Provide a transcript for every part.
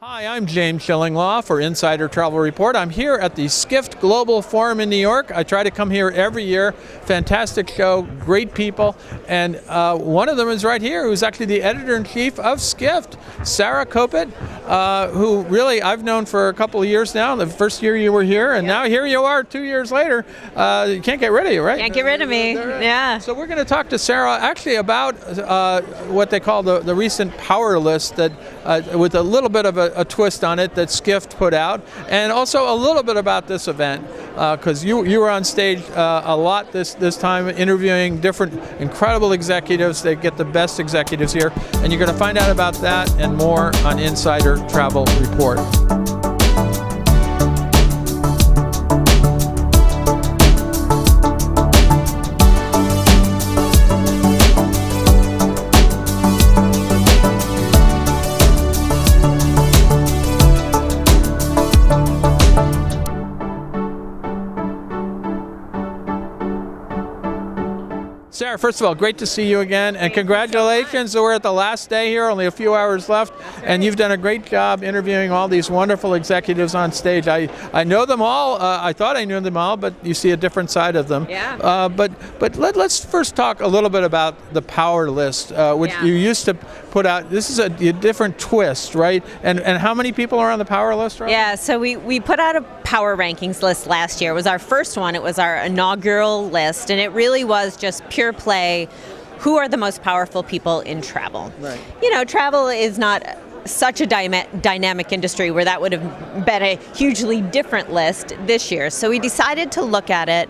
Hi, I'm James Schillinglaw for Insider Travel Report. I'm here at the Skift Global Forum in New York. I try to come here every year. Fantastic show, great people, and one of them is right here, who's actually the editor-in-chief of Skift, Sarah Kopit, who really I've known for a couple of years now. The first year you were here, and now here you are 2 years later. You can't get rid of you, right? Can't get rid of me, yeah. So we're going to talk to Sarah actually about what they call the recent power list that with a little bit of a twist on it that Skift put out, and also a little bit about this event, because you were on stage a lot this time interviewing different incredible executives. They get the best executives here, and you're going to find out about that and more on Insider Travel Report. Sarah, first of all, great to see you again, and congratulations. So we're at the last day here, only a few hours left, and you've done a great job interviewing all these wonderful executives on stage. I know them all. I thought I knew them all, but you see a different side of them. Yeah. But let's first talk a little bit about the power list, which you used to put out. This is a different twist, right? And how many people are on the power list right now? Yeah, so we put out a power rankings list last year. It was our first one. It was our inaugural list, and it really was just pure play. Who are the most powerful people in travel? Right. You know, travel is not such a dynamic industry where that would have been a hugely different list this year. So we decided to look at it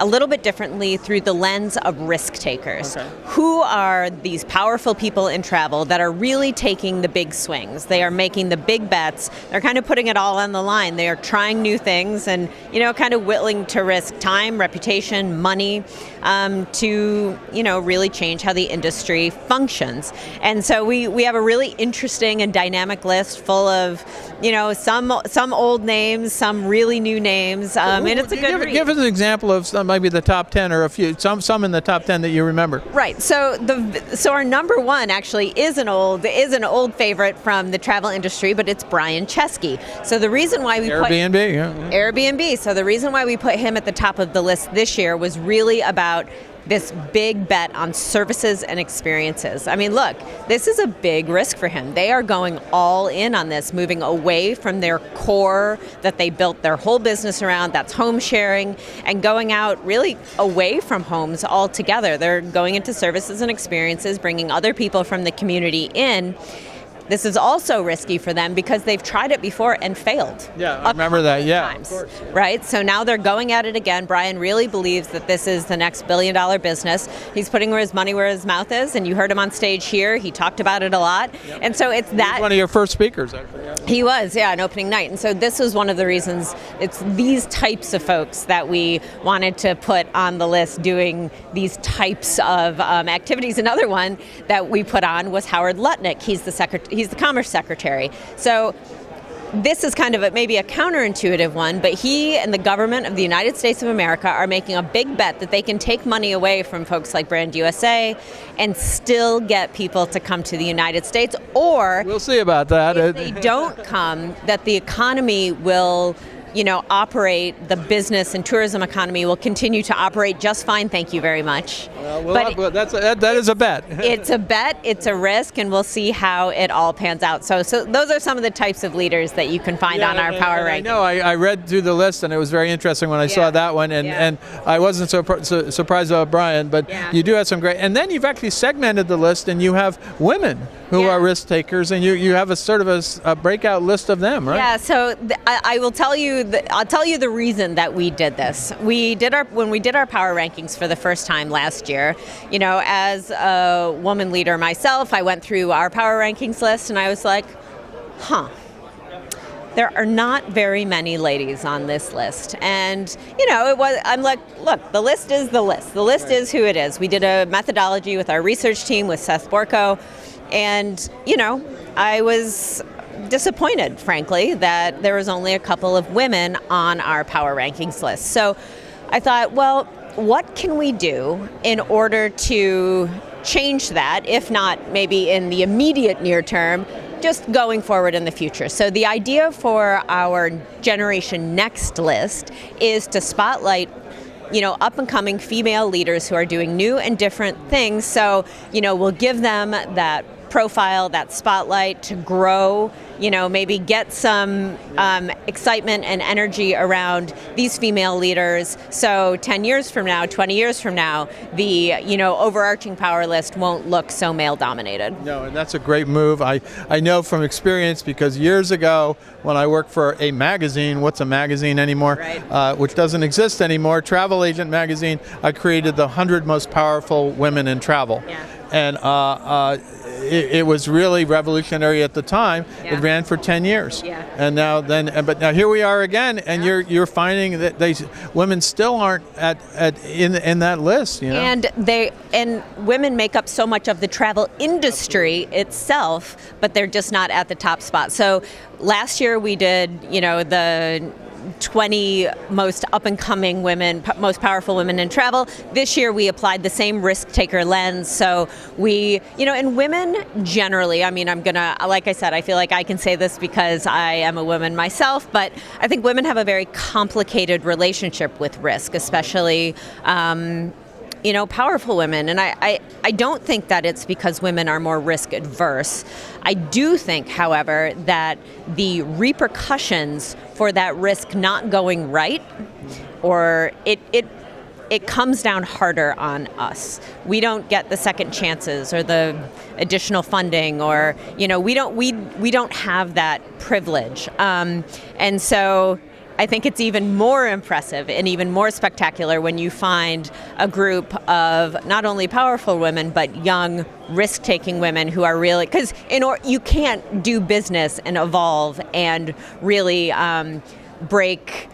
a little bit differently through the lens of risk takers. Okay. Who are these powerful people in travel that are really taking the big swings? They are making the big bets. They're kind of putting it all on the line. They are trying new things and, you know, kind of willing to risk time, reputation, money to, you know, really change how the industry functions. And so we have a really interesting and dynamic list full of, you know, some old names, some really new names, and it's a good read. Give us an example of maybe the top 10 or a few, some in the top 10 that you remember. Right. So our number one actually is an old favorite from the travel industry, but it's Brian Chesky. So the reason why we Airbnb. So the reason why we put him at the top of the list this year was really about this big bet on services and experiences. I mean, look, this is a big risk for him. They are going all in on this, moving away from their core that they built their whole business around, that's home sharing, and going out really away from homes altogether. They're going into services and experiences, bringing other people from the community in. This is also risky for them because they've tried it before and failed. Yeah, I remember that, yeah. Times, of course, yeah. Right? So now they're going at it again. Brian really believes that this is the next billion-dollar business. He's putting his money where his mouth is, and you heard him on stage here. He talked about it a lot. Yep. And so it's that. He was one of your first speakers, actually. Yeah. He was, yeah, on opening night. And so this was one of the reasons it's these types of folks that we wanted to put on the list doing these types of activities. Another one that we put on was Howard Lutnick. He's the Commerce Secretary. So this is kind of maybe a counterintuitive one, but he and the government of the United States of America are making a big bet that they can take money away from folks like Brand USA and still get people to come to the United States, or we'll see about that. If they don't come, that the economy will, you know, operate, the business and tourism economy will continue to operate just fine. Thank you very much. That is a bet. It's a bet, it's a risk, and we'll see how it all pans out. So those are some of the types of leaders that you can find on our power rankings. I know, I read through the list, and it was very interesting when I saw that one, and I wasn't so surprised about Brian, but you do have some great, and then you've actually segmented the list, and you have women who are risk takers, and you have a sort of a breakout list of them, right? Yeah, so I will tell you, I'll tell you the reason that we did this. When we did our power rankings for the first time last year, you know, as a woman leader myself, I went through our power rankings list and I was like, there are not very many ladies on this list. And, you know, I'm like, look, the list is the list. The list is who it is. We did a methodology with our research team with Seth Borko, and, you know, I was disappointed, frankly, that there was only a couple of women on our power rankings list. So I thought, well, what can we do in order to change that, if not maybe in the immediate near term, just going forward in the future. So the idea for our Generation Next list is to spotlight up and coming female leaders who are doing new and different things. So, we'll give them that profile, that spotlight to grow, maybe get some excitement and energy around these female leaders. So 10 years from now, 20 years from now, the, overarching power list won't look so male dominated. No, and that's a great move. I know from experience, because years ago when I worked for a magazine, what's a magazine anymore, right. Which doesn't exist anymore, Travel Agent Magazine, I created the 100 most powerful women in travel. Yeah. And it was really revolutionary at the time. Yeah. It ran for 10 years. Yeah. And but now here we are again, and you're finding that women still aren't in that list. And women make up so much of the travel industry itself, but they're just not at the top spot. So last year we did, the 20 most up-and-coming women, most powerful women in travel. This year we applied the same risk-taker lens. So we, and women generally, I'm gonna, like I said, I feel like I can say this because I am a woman myself, but I think women have a very complicated relationship with risk, especially powerful women. And I don't think that it's because women are more risk adverse. I do think, however, that the repercussions for that risk not going right, or it comes down harder on us. We don't get the second chances or the additional funding, or we don't have that privilege. And so I think it's even more impressive and even more spectacular when you find a group of not only powerful women, but young, risk-taking women who are really, because you can't do business and evolve and really break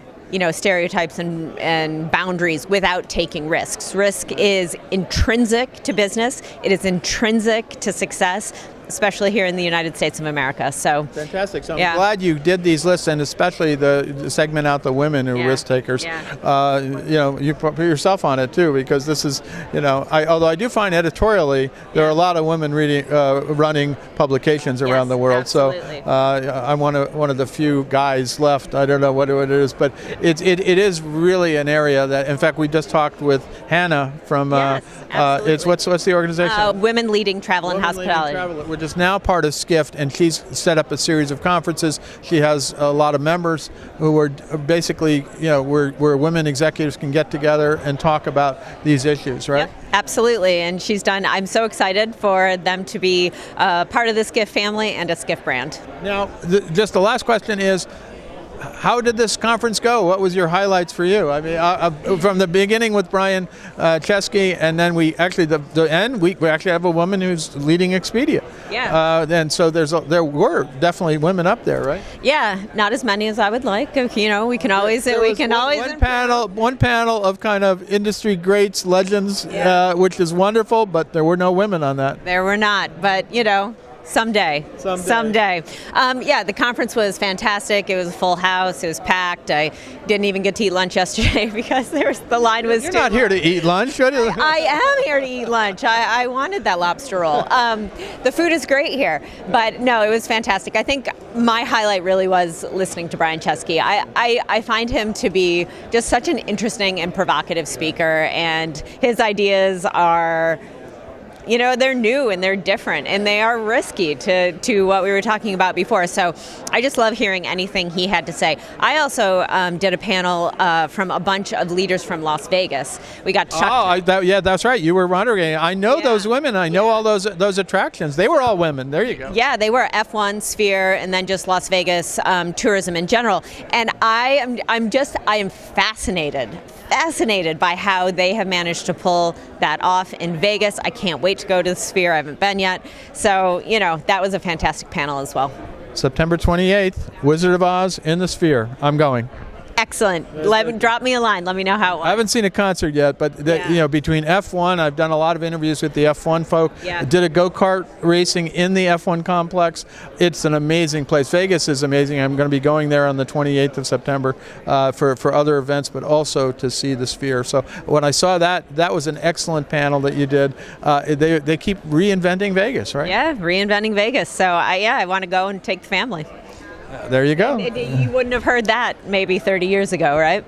stereotypes and boundaries without taking risks. Risk is intrinsic to business. It is intrinsic to success, especially here in the United States of America. So fantastic. So I'm glad you did these lists, and especially the segment out the women who are risk takers. Yeah. You put yourself on it too, because this is, although I do find editorially there are a lot of women running publications around the world. Absolutely. So I'm one of the few guys left. I don't know what it is, but it is really an area that, in fact, we just talked with Hannah from it's what's the organization? Women Leading Travel and Hospitality. Which is now part of Skift, and she's set up a series of conferences. She has a lot of members who are basically, where women executives can get together and talk about these issues, right? Yep, absolutely, and I'm so excited for them to be part of the Skift family and a Skift brand. Now, just the last question is, how did this conference go? What was your highlights for you? I mean, from the beginning with Brian Chesky, and then we actually the end we actually have a woman who's leading Expedia. Yeah. And so there were definitely women up there, right? Yeah, not as many as I would like. We can always one panel of kind of industry greats, legends, which is wonderful, but there were no women on that. There were not, but Someday. The conference was fantastic. It was a full house. It was packed. I didn't even get to eat lunch yesterday because the line was You're not here to eat lunch. I am here to eat lunch. I wanted that lobster roll. The food is great here. But no, it was fantastic. I think my highlight really was listening to Brian Chesky. I find him to be just such an interesting and provocative speaker, and his ideas are they're new and they're different and they are risky to what we were talking about before. So I just love hearing anything he had to say. I also did a panel from a bunch of leaders from Las Vegas. We got that's right. You were wondering. I know those women. I know all those attractions. They were all women. There you go. Yeah, they were F1, Sphere, and then just Las Vegas tourism in general. And I am fascinated by how they have managed to pull that off in Vegas. I can't wait to go to the Sphere. I haven't been yet. So, that was a fantastic panel as well. September 28th, Wizard of Oz in the Sphere. I'm going. Excellent. Drop me a line. Let me know how it was. I haven't seen a concert yet, but between F1, I've done a lot of interviews with the F1 folk. Yeah. Did a go-kart racing in the F1 complex. It's an amazing place. Vegas is amazing. I'm going to be going there on the 28th of September for other events, but also to see the Sphere. So when I saw that was an excellent panel that you did. They keep reinventing Vegas, right? Yeah, reinventing Vegas. So I want to go and take the family. There you go. You wouldn't have heard that maybe 30 years ago, right?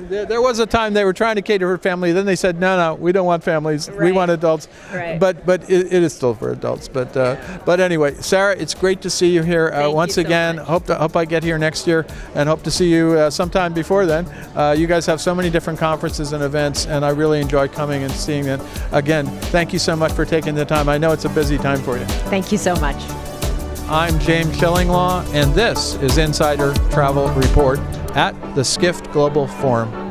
There was a time they were trying to cater for family. Then they said, no, we don't want families. Right. We want adults. Right. But it is still for adults. But anyway, Sarah, it's great to see you here once again. Hope I get here next year, and hope to see you sometime before then. You guys have so many different conferences and events, and I really enjoy coming and seeing it. Again, thank you so much for taking the time. I know it's a busy time for you. Thank you so much. I'm James Shillinglaw, and this is Insider Travel Report at the Skift Global Forum.